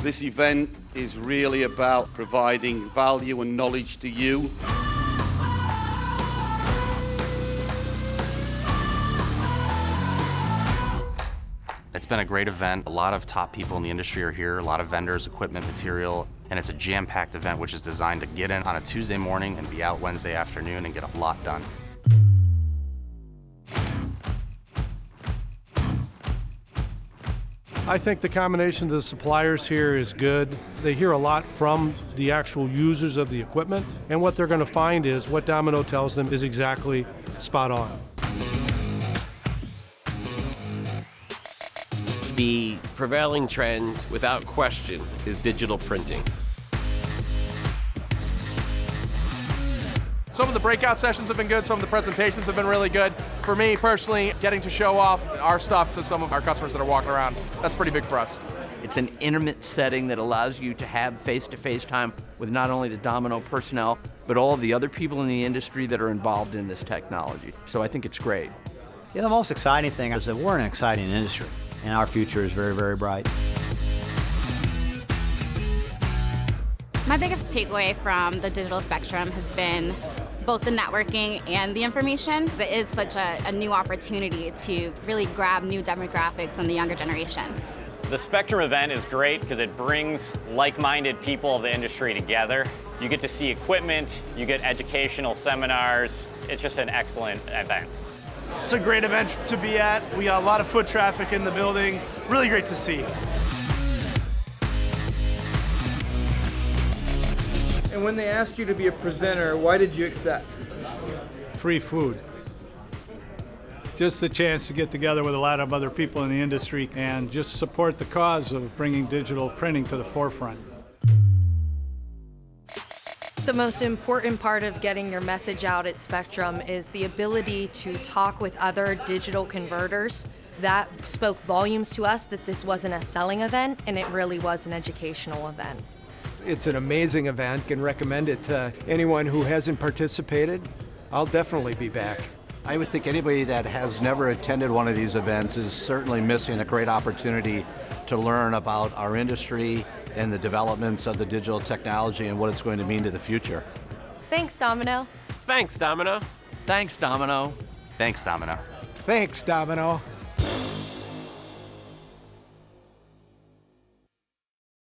This event is really about providing value and knowledge to you. It's been a great event. A lot of top people in the industry are here, a lot of vendors, equipment, material, and it's a jam-packed event which is designed to get in on a Tuesday morning and be out Wednesday afternoon and get a lot done. I think the combination of the suppliers here is good. They hear a lot from the actual users of the equipment, and what they're going to find is what Domino tells them is exactly spot on. The prevailing trend, without question, is digital printing. Some of the breakout sessions have been good, some of the presentations have been really good. For me personally, getting to show off our stuff to some of our customers that are walking around, that's pretty big for us. It's an intimate setting that allows you to have face-to-face time with not only the Domino personnel, but all of the other people in the industry that are involved in this technology. So I think it's great. Yeah, the most exciting thing is that we're in an exciting industry, and our future is very, very bright. My biggest takeaway from the digital spectrum has been both the networking and the information. It is such a new opportunity to really grab new demographics and the younger generation. The Spectrum event is great because it brings like-minded people of the industry together. You get to see equipment, you get educational seminars. It's just an excellent event. It's a great event to be at. We got a lot of foot traffic in the building. Really great to see. And when they asked you to be a presenter, why did you accept? Free food. Just the chance to get together with a lot of other people in the industry and just support the cause of bringing digital printing to the forefront. The most important part of getting your message out at Spectrum is the ability to talk with other digital converters. That spoke volumes to us that this wasn't a selling event, and it really was an educational event. It's an amazing event. Can recommend it to anyone who hasn't participated. I'll definitely be back. I would think anybody that has never attended one of these events is certainly missing a great opportunity to learn about our industry and the developments of the digital technology and what it's going to mean to the future. Thanks, Domino. Thanks, Domino. Thanks, Domino. Thanks, Domino. Thanks, Domino.